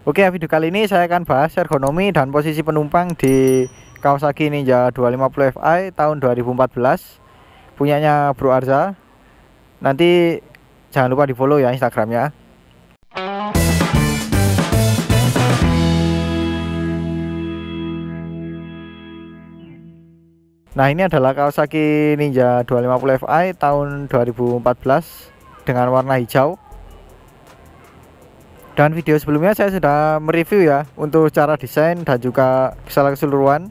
Oke, video kali ini saya akan bahas ergonomi dan posisi penumpang di Kawasaki Ninja 250 Fi tahun 2014 punyanya Bro Arza. Nanti jangan lupa di follow ya Instagramnya. Nah, ini adalah Kawasaki Ninja 250 Fi tahun 2014 dengan warna hijau. Dan video sebelumnya saya sudah mereview ya untuk cara desain dan juga secara keseluruhan.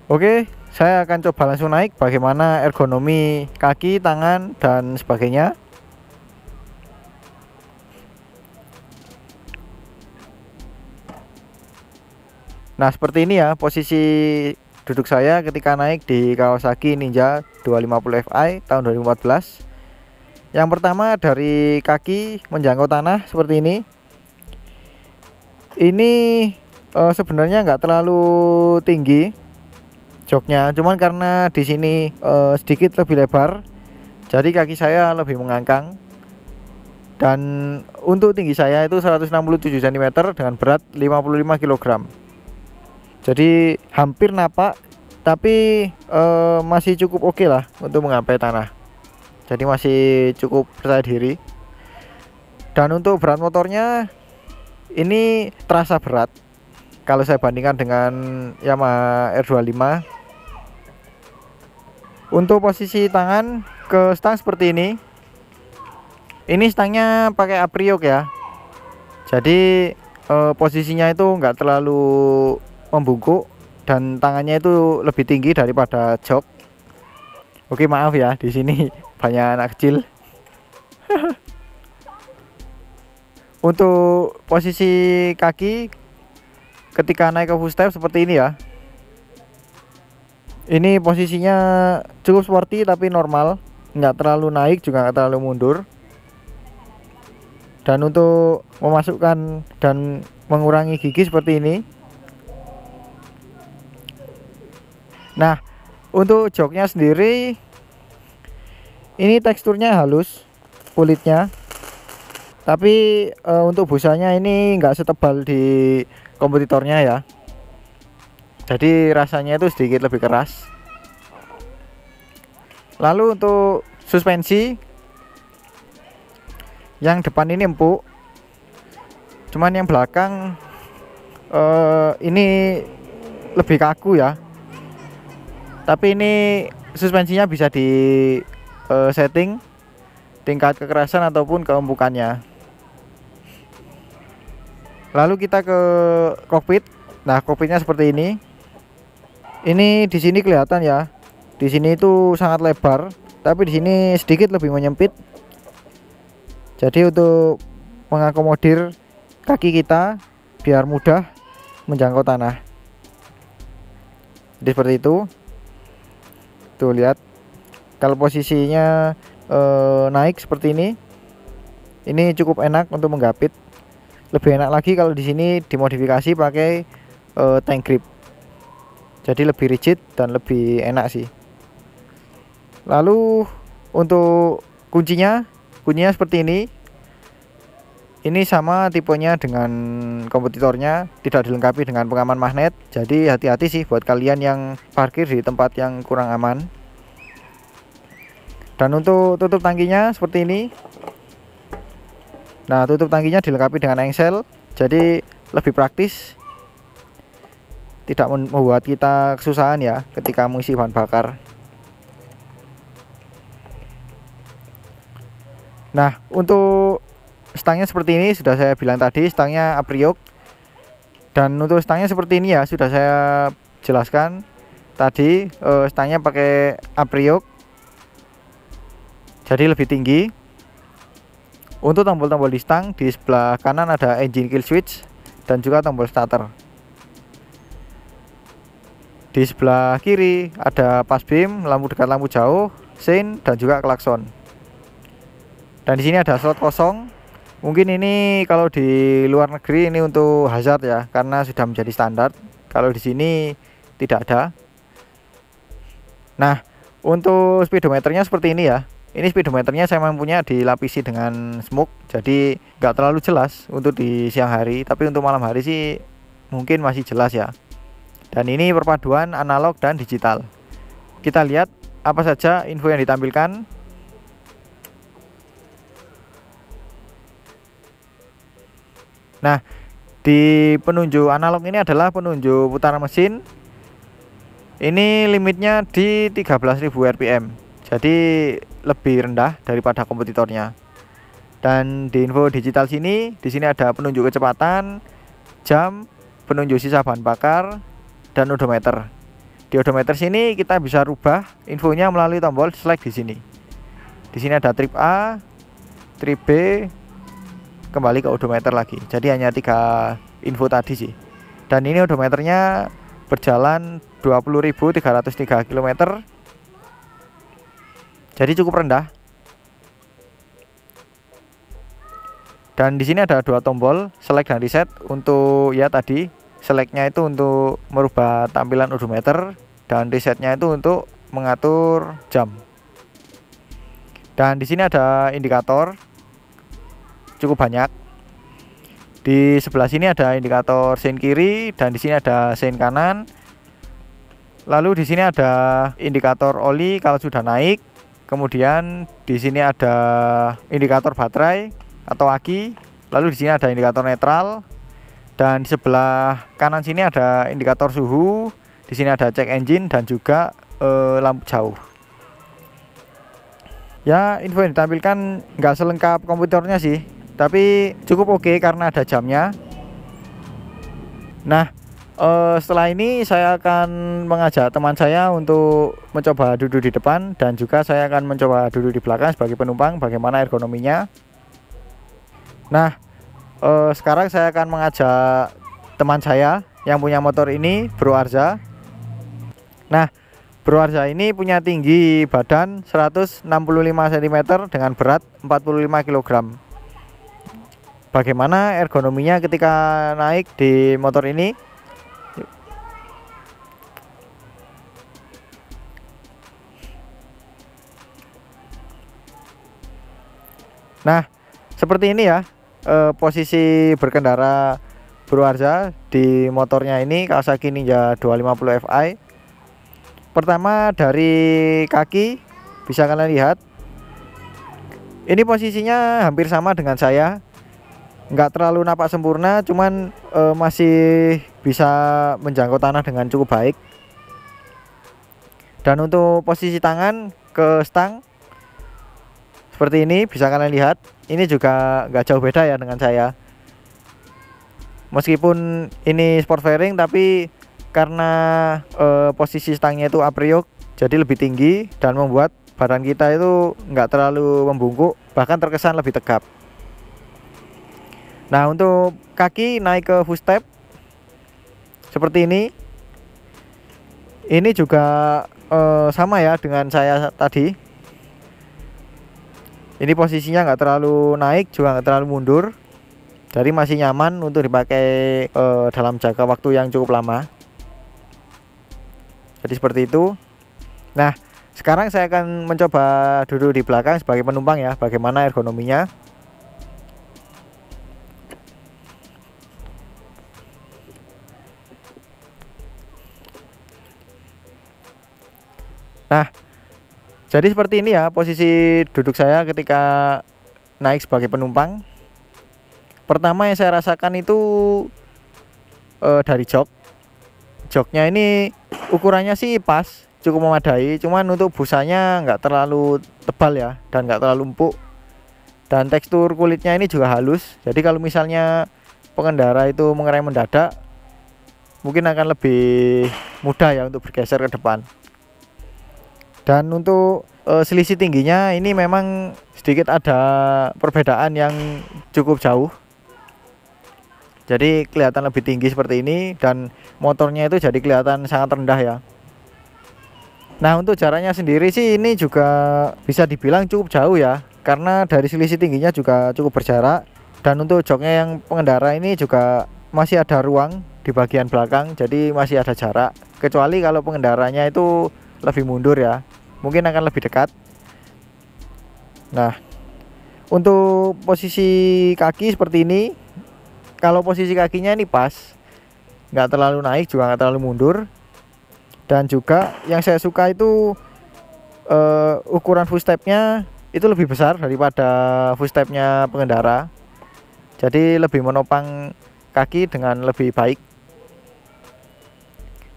Oke, saya akan coba langsung naik bagaimana ergonomi kaki, tangan, dan sebagainya. Nah, seperti ini ya posisi duduk saya ketika naik di Kawasaki Ninja 250 Fi tahun 2014. Yang pertama dari kaki menjangkau tanah seperti ini. Ini sebenarnya nggak terlalu tinggi joknya, cuman karena di sini sedikit lebih lebar, jadi kaki saya lebih mengangkang. Dan untuk tinggi saya itu 167 cm dengan berat 55 kg. Jadi hampir napak, tapi masih cukup oke lah untuk menggapai tanah. Jadi masih cukup percaya diri. Dan untuk berat motornya ini terasa berat kalau saya bandingkan dengan Yamaha R25. Untuk posisi tangan ke stang seperti ini. Ini stangnya pakai Apriok ya. Jadi posisinya itu enggak terlalu membungkuk dan tangannya itu lebih tinggi daripada jok. Oke, maaf ya, di sini banyak anak kecil. Untuk posisi kaki ketika naik ke full step seperti ini ya. Ini posisinya cukup sporty tapi normal, nggak terlalu naik juga nggak terlalu mundur. Dan untuk memasukkan dan mengurangi gigi seperti ini. Nah, untuk joknya sendiri ini teksturnya halus kulitnya, tapi untuk busanya ini enggak setebal di kompetitornya ya, jadi rasanya itu sedikit lebih keras. Lalu untuk suspensi, yang depan ini empuk, cuman yang belakang ini lebih kaku ya. Tapi ini suspensinya bisa di setting tingkat kekerasan ataupun keempukannya. Lalu kita ke kokpit. Nah, kokpitnya seperti ini. Ini di sini kelihatan ya. Di sini itu sangat lebar, tapi di sini sedikit lebih menyempit. Jadi untuk mengakomodir kaki kita biar mudah menjangkau tanah. Jadi seperti itu. Tuh lihat, kalau posisinya naik seperti ini cukup enak untuk menggapit. Lebih enak lagi kalau di sini dimodifikasi pakai tank grip, jadi lebih rigid dan lebih enak sih. Lalu untuk kuncinya seperti ini. Ini sama tipenya dengan kompetitornya, tidak dilengkapi dengan pengaman magnet. Jadi hati-hati sih buat kalian yang parkir di tempat yang kurang aman. Dan untuk tutup tangkinya seperti ini. Nah, tutup tangkinya dilengkapi dengan engsel, jadi lebih praktis, tidak membuat kita kesusahan ya ketika mengisi bahan bakar. Nah, untuk stangnya seperti ini, sudah saya bilang tadi stangnya Apriok. Dan untuk stangnya seperti ini ya, sudah saya jelaskan tadi, stangnya pakai Apriok, jadi lebih tinggi. Untuk tombol-tombol di stang, di sebelah kanan ada engine kill switch dan juga tombol starter. Di sebelah kiri ada pas beam, lampu dekat, lampu jauh, sein, dan juga klakson. Dan di sini ada slot kosong. Mungkin ini kalau di luar negeri ini untuk hazard ya, karena sudah menjadi standar. Kalau di sini tidak ada. Nah, untuk speedometernya seperti ini ya. Ini speedometernya saya mampunya dilapisi dengan smoke, jadi nggak terlalu jelas untuk di siang hari, tapi untuk malam hari sih mungkin masih jelas ya. Dan ini perpaduan analog dan digital. Kita lihat apa saja info yang ditampilkan. Nah, di penunjuk analog ini adalah penunjuk putaran mesin. Ini limitnya di 13.000 rpm. Jadi lebih rendah daripada kompetitornya. Dan di info digital sini, di sini ada penunjuk kecepatan, jam, penunjuk sisa bahan bakar, dan odometer. Di odometer sini kita bisa rubah infonya melalui tombol select di sini. Di sini ada trip A, trip B, kembali ke odometer lagi. Jadi hanya 3 info tadi sih. Dan ini odometernya berjalan 20.303 km. Jadi cukup rendah. Dan di sini ada 2 tombol select dan reset. Untuk ya tadi selectnya itu untuk merubah tampilan odometer, dan resetnya itu untuk mengatur jam. Dan di sini ada indikator cukup banyak. Di sebelah sini ada indikator sein kiri, dan di sini ada sein kanan. Lalu di sini ada indikator oli kalau sudah naik. Kemudian di sini ada indikator baterai atau aki. Lalu di sini ada indikator netral. Dan di sebelah kanan sini ada indikator suhu. Di sini ada cek engine dan juga lampu jauh. Ya, info yang ditampilkan nggak selengkap komputernya sih, tapi cukup oke karena ada jamnya. Nah, setelah ini saya akan mengajak teman saya untuk mencoba duduk di depan, dan juga saya akan mencoba duduk di belakang sebagai penumpang, bagaimana ergonominya. Nah, sekarang saya akan mengajak teman saya yang punya motor ini, Bro Arza. Nah, Bro Arza ini punya tinggi badan 165 cm dengan berat 45 kg. Bagaimana ergonominya ketika naik di motor ini? Nah, seperti ini ya posisi berkendara Bro Arza di motornya ini, Kawasaki Ninja 250 Fi. Pertama dari kaki bisa kalian lihat, ini posisinya hampir sama dengan saya, nggak terlalu napak sempurna, cuman masih bisa menjangkau tanah dengan cukup baik. Dan untuk posisi tangan ke stang seperti ini bisa kalian lihat, ini juga nggak jauh beda ya dengan saya. Meskipun ini sport fairing, tapi karena posisi stangnya itu apriok, jadi lebih tinggi dan membuat badan kita itu nggak terlalu membungkuk, bahkan terkesan lebih tegap. Nah, untuk kaki naik ke footstep seperti ini juga sama ya dengan saya tadi. Ini posisinya nggak terlalu naik, juga nggak terlalu mundur, jadi masih nyaman untuk dipakai dalam jangka waktu yang cukup lama. Jadi seperti itu. Nah, sekarang saya akan mencoba duduk di belakang sebagai penumpang ya, bagaimana ergonominya. Nah, jadi seperti ini ya posisi duduk saya ketika naik sebagai penumpang. Pertama yang saya rasakan itu dari joknya ini ukurannya sih pas, cukup memadai, cuman untuk busanya nggak terlalu tebal ya, dan nggak terlalu empuk. Dan tekstur kulitnya ini juga halus, jadi kalau misalnya pengendara itu mengerem mendadak, mungkin akan lebih mudah ya untuk bergeser ke depan. Dan untuk selisih tingginya ini memang sedikit ada perbedaan yang cukup jauh. Jadi kelihatan lebih tinggi seperti ini, dan motornya itu jadi kelihatan sangat rendah ya. Nah, untuk jaraknya sendiri sih ini juga bisa dibilang cukup jauh ya, karena dari selisih tingginya juga cukup berjarak. Dan untuk joknya yang pengendara ini juga masih ada ruang di bagian belakang, jadi masih ada jarak. Kecuali kalau pengendaranya itu lebih mundur ya, mungkin akan lebih dekat. Nah, untuk posisi kaki seperti ini, kalau posisi kakinya ini pas, nggak terlalu naik juga nggak terlalu mundur. Dan juga yang saya suka itu ukuran footstepnya itu lebih besar daripada footstepnya pengendara, jadi lebih menopang kaki dengan lebih baik.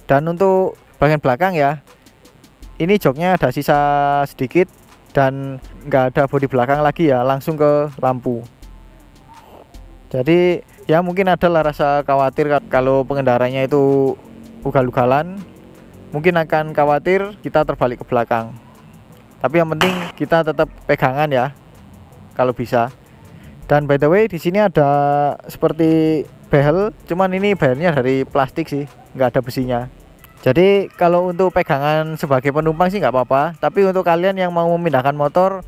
Dan untuk bagian belakang ya, ini joknya ada sisa sedikit dan nggak ada bodi belakang lagi ya, langsung ke lampu. Jadi ya mungkin adalah rasa khawatir kalau pengendaranya itu ugal-ugalan, mungkin akan khawatir kita terbalik ke belakang. Tapi yang penting kita tetap pegangan ya, kalau bisa. Dan by the way di sini ada seperti behel, cuman ini behelnya dari plastik sih, nggak ada besinya. Jadi kalau untuk pegangan sebagai penumpang sih nggak apa-apa. Tapi untuk kalian yang mau memindahkan motor,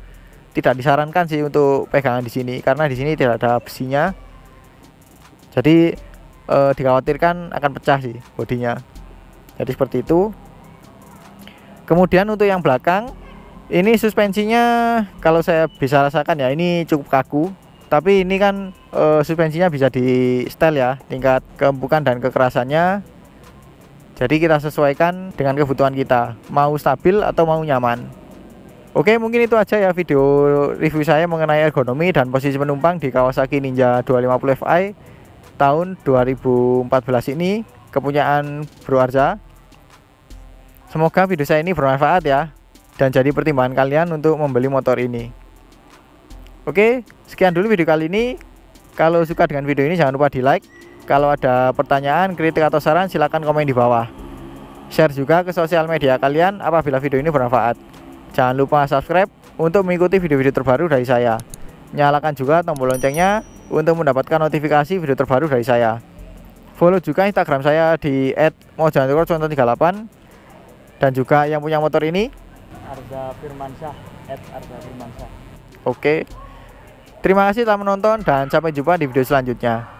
tidak disarankan sih untuk pegangan di sini, karena di sini tidak ada besinya. Jadi dikhawatirkan akan pecah sih bodinya. Jadi seperti itu. Kemudian untuk yang belakang, ini suspensinya kalau saya bisa rasakan ya, ini cukup kaku. Tapi ini kan suspensinya bisa di setel ya, tingkat keempukan dan kekerasannya. Jadi kita sesuaikan dengan kebutuhan kita, mau stabil atau mau nyaman. Oke, mungkin itu aja ya video review saya mengenai ergonomi dan posisi penumpang di Kawasaki Ninja 250 Fi tahun 2014 ini, kepunyaan Bro Arza. Semoga video saya ini bermanfaat ya, dan jadi pertimbangan kalian untuk membeli motor ini. Oke, sekian dulu video kali ini. Kalau suka dengan video ini jangan lupa di like. Kalau ada pertanyaan, kritik atau saran silahkan komen di bawah. Share juga ke sosial media kalian apabila video ini bermanfaat. Jangan lupa subscribe untuk mengikuti video-video terbaru dari saya. Nyalakan juga tombol loncengnya untuk mendapatkan notifikasi video terbaru dari saya. Follow juga Instagram saya di @mojanturco38. Dan juga yang punya motor ini Arza Firmansyah, @Arza Firmansyah. Oke. Terima kasih telah menonton dan sampai jumpa di video selanjutnya.